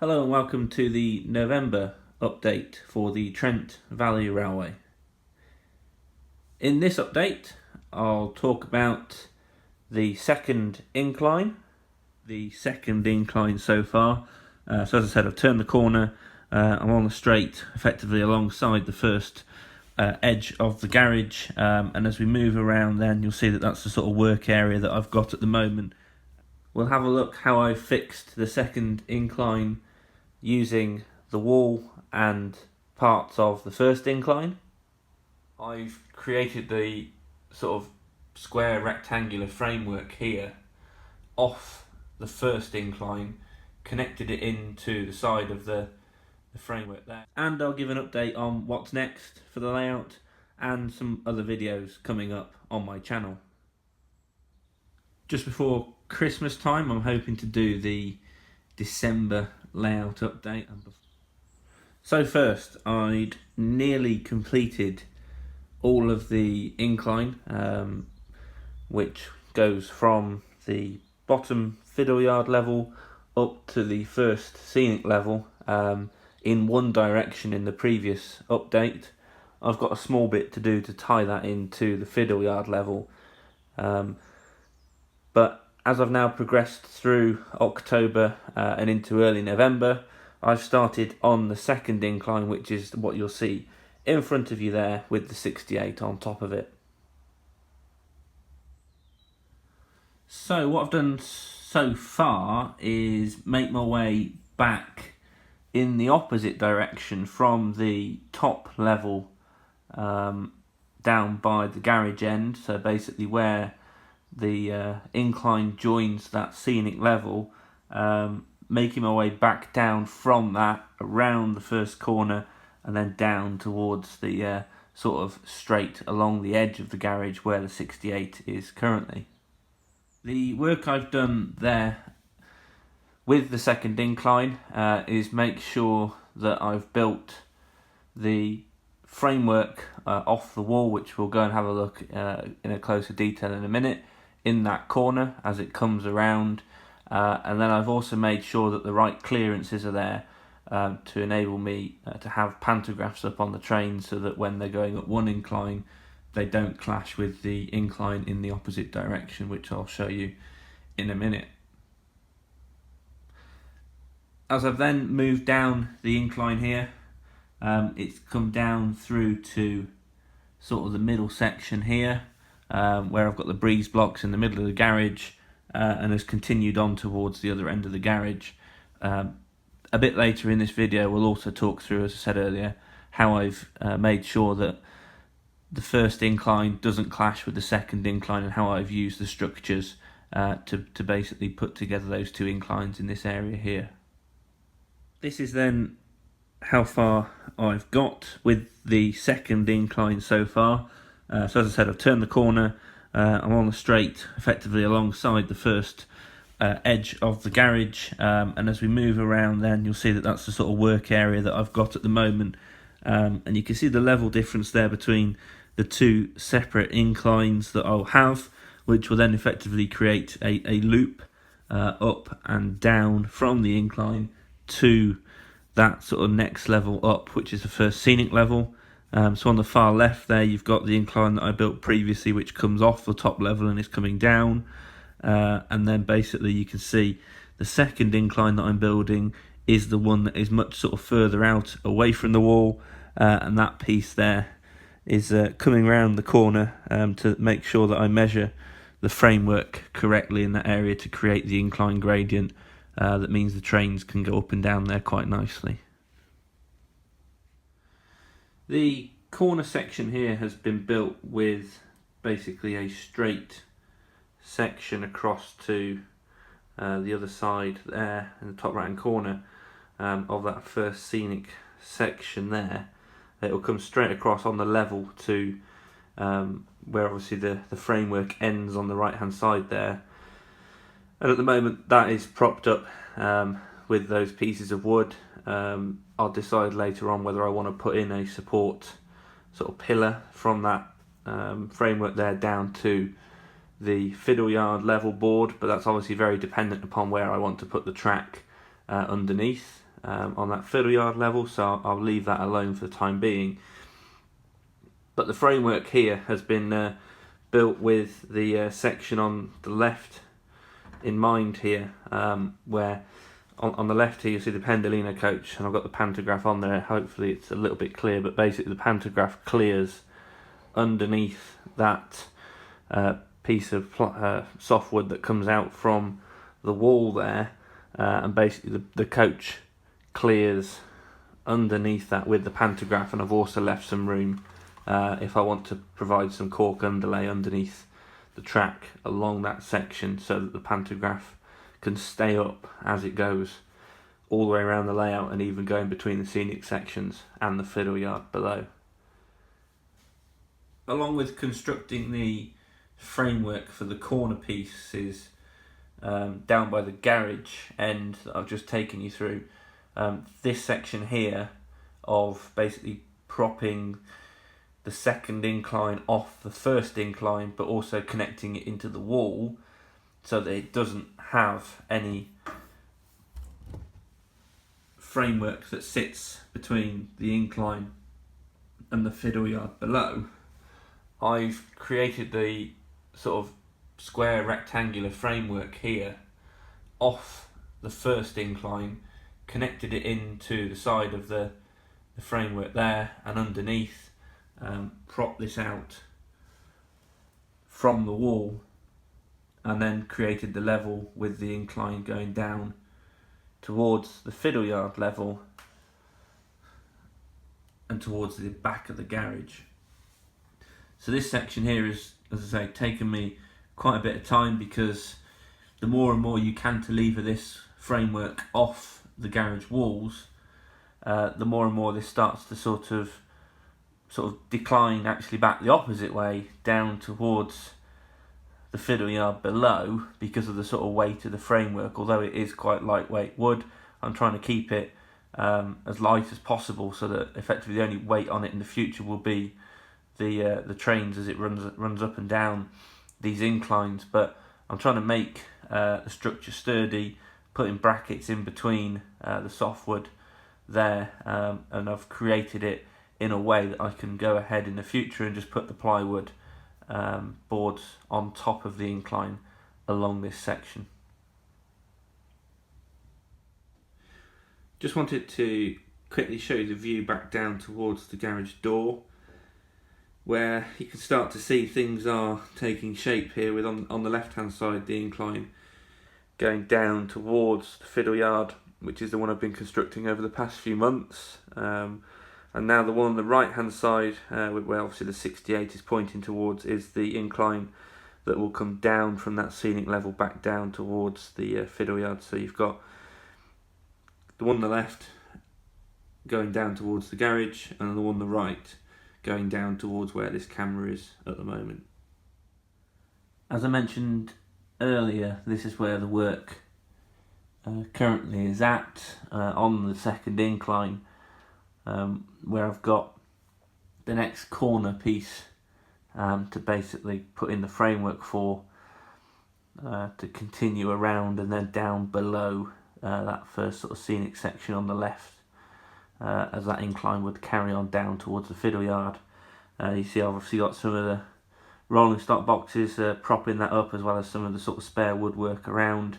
Hello and welcome to the November update for the Trent Valley Railway. In this update I'll talk about the second incline so far. So as I said, I've turned the corner, I'm on the straight effectively alongside the first edge of the garage, and as we move around then you'll see that that's the sort of work area that I've got at the moment. We'll have a look how I've fixed the second incline using the wall and parts of the first incline. I've created the sort of square rectangular framework here off the first incline, connected it into the side of the framework there, and I'll give an update on what's next for the layout and some other videos coming up on my channel. Just before Christmas time I'm hoping to do the December layout update. So first, I'd nearly completed all of the incline, which goes from the bottom Fiddle Yard level up to the first scenic level in one direction in the previous update. I've got a small bit to do to tie that into the Fiddle Yard level, but as I've now progressed through October and into early November, I've started on the second incline, which is what you'll see in front of you there with the 68 on top of it. So what I've done so far is make my way back in the opposite direction from the top level down by the garage end, so basically where the incline joins that scenic level, making my way back down from that, around the first corner, and then down towards the sort of straight along the edge of the garage where the 68 is currently. The work I've done there with the second incline is make sure that I've built the framework off the wall, which we'll go and have a look in a closer detail in a minute, in that corner as it comes around, and then I've also made sure that the right clearances are there to enable me to have pantographs up on the train, so that when they're going up one incline they don't clash with the incline in the opposite direction, which I'll show you in a minute. As I've then moved down the incline here, it's come down through to sort of the middle section here, where I've got the breeze blocks in the middle of the garage, and has continued on towards the other end of the garage. A bit later in this video we'll also talk through, as I said earlier, how I've made sure that the first incline doesn't clash with the second incline, and how I've used the structures to basically put together those two inclines in this area here. This is then how far I've got with the second incline so far. So as I said, I've turned the corner, I'm on the straight effectively alongside the first edge of the garage, and as we move around then you'll see that that's the sort of work area that I've got at the moment, and you can see the level difference there between the two separate inclines that I'll have, which will then effectively create a loop up and down from the incline to that sort of next level up, which is the first scenic level. So on the far left there you've got the incline that I built previously, which comes off the top level and is coming down, and then basically you can see the second incline that I'm building is the one that is much sort of further out away from the wall, and that piece there is coming around the corner to make sure that I measure the framework correctly in that area to create the incline gradient. That means the trains can go up and down there quite nicely. The corner section here has been built with basically a straight section across to the other side there in the top right hand corner of that first scenic section there. It will come straight across on the level to where obviously the framework ends on the right hand side there, and at the moment that is propped up with those pieces of wood. I'll decide later on whether I want to put in a support sort of pillar from that framework there down to the Fiddle Yard level board, but that's obviously very dependent upon where I want to put the track underneath. on that Fiddle Yard level, so I'll leave that alone for the time being. But the framework here has been built with the section on the left in mind here, where on the left here you see the Pendolino coach, and I've got the pantograph on there. Hopefully it's a little bit clear, but basically the pantograph clears underneath that piece of softwood that comes out from the wall there, and basically the coach clears underneath that with the pantograph, and I've also left some room if I want to provide some cork underlay underneath the track along that section, so that the pantograph can stay up as it goes all the way around the layout, and even going between the scenic sections and the Fiddle Yard below. Along with constructing the framework for the corner pieces down by the garage end that I've just taken you through, this section here of basically propping the second incline off the first incline, but also connecting it into the wall so that it doesn't have any framework that sits between the incline and the Fiddle Yard below. I've created the sort of square rectangular framework here off the first incline, connected it into the side of the framework there, and underneath prop this out from the wall, and then created the level with the incline going down towards the Fiddle Yard level and towards the back of the garage. So this section here is, as I say, taken me quite a bit of time, because the more and more you cantilever this framework off the garage walls, the more and more this starts to sort of decline actually back the opposite way down towards the Fiddle Yard below, because of the sort of weight of the framework. Although it is quite lightweight wood, I'm trying to keep it as light as possible, so that effectively the only weight on it in the future will be the trains as it runs up and down these inclines. But I'm trying to make the structure sturdy, putting brackets in between the softwood there, and I've created it in a way that I can go ahead in the future and just put the plywood boards on top of the incline along this section. Just wanted to quickly show you the view back down towards the garage door, where you can start to see things are taking shape here, with on the left hand side the incline going down towards the Fiddle Yard, which is the one I've been constructing over the past few months, and now the one on the right hand side, where obviously the 68 is pointing towards, is the incline that will come down from that scenic level back down towards the Fiddle Yard. So you've got the one on the left going down towards the garage, and the one on the right going down towards where this camera is at the moment. As I mentioned earlier, this is where the work currently is at, on the second incline, where I've got the next corner piece to basically put in the framework for, to continue around and then down below that first sort of scenic section on the left, as that incline would carry on down towards the Fiddle Yard. You see I've obviously got some of the rolling stock boxes propping that up, as well as some of the sort of spare woodwork around,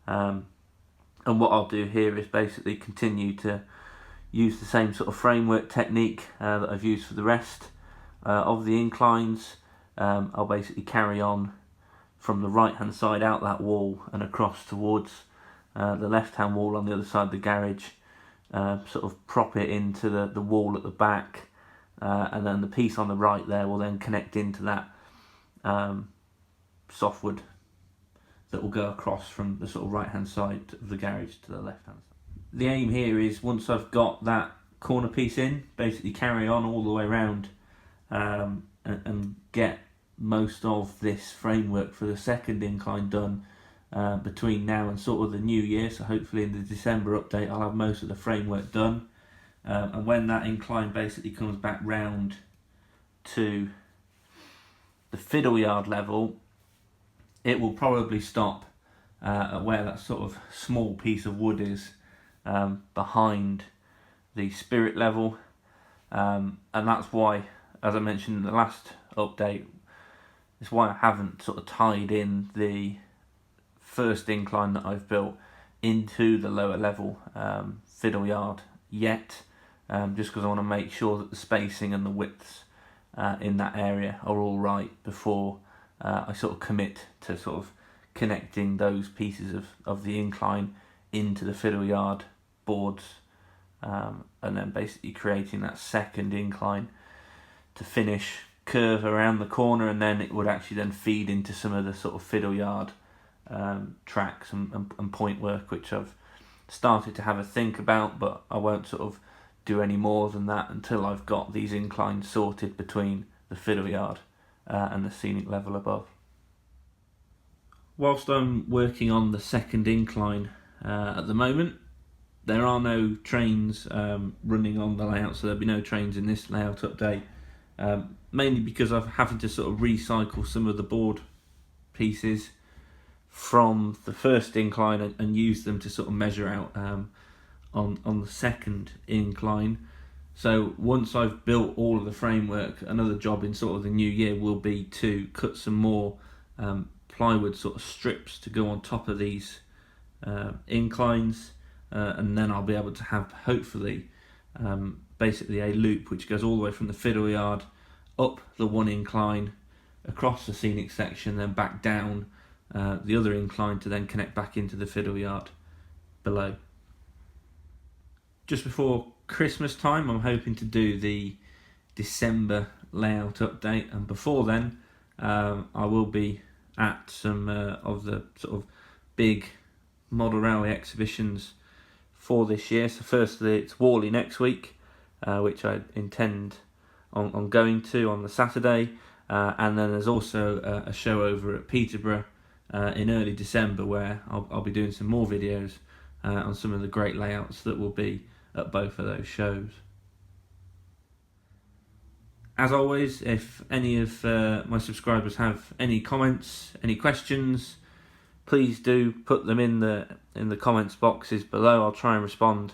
and what I'll do here is basically continue to use the same sort of framework technique that I've used for the rest of the inclines. I'll basically carry on from the right hand side out that wall and across towards the left hand wall on the other side of the garage, sort of prop it into the wall at the back, and then the piece on the right there will then connect into that softwood that will go across from the sort of right hand side of the garage to the left hand side. The aim here is, once I've got that corner piece in, basically carry on all the way around and get most of this framework for the second incline done between now and sort of the new year. So hopefully in the December update I'll have most of the framework done, and when that incline basically comes back round to the Fiddle Yard level, it will probably stop at where that sort of small piece of wood is behind the spirit level, and that's why, as I mentioned in the last update, it's why I haven't sort of tied in the first incline that I've built into the lower level Fiddle Yard yet, just because I want to make sure that the spacing and the widths in that area are all right before I sort of commit to sort of connecting those pieces of the incline into the Fiddle Yard boards, and then basically creating that second incline to finish curve around the corner, and then it would actually then feed into some of the sort of Fiddle Yard tracks and point work, which I've started to have a think about, but I won't sort of do any more than that until I've got these inclines sorted between the Fiddle Yard and the scenic level above. Whilst I'm working on the second incline at the moment, there are no trains running on the layout, so there'll be no trains in this layout update, mainly because I'm having to sort of recycle some of the board pieces from the first incline and use them to sort of measure out on the second incline. So once I've built all of the framework, another job in sort of the new year will be to cut some more plywood sort of strips to go on top of these inclines, and then I'll be able to have hopefully basically a loop which goes all the way from the Fiddle Yard up the one incline, across the scenic section, then back down the other incline to then connect back into the Fiddle Yard below. Just before Christmas time, I'm hoping to do the December layout update, and before then I will be at some of the sort of big model railway exhibitions for this year. So firstly, it's Worley next week, which I intend on going to on the Saturday, and then there's also a show over at Peterborough in early December, where I'll be doing some more videos on some of the great layouts that will be at both of those shows. As always, if any of my subscribers have any comments, any questions, please do put them in the comments boxes below. I'll try and respond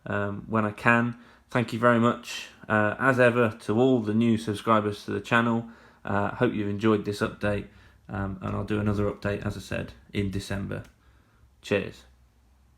when I can. Thank you very much, as ever, to all the new subscribers to the channel. Hope you've enjoyed this update, and I'll do another update, as I said, in December. Cheers.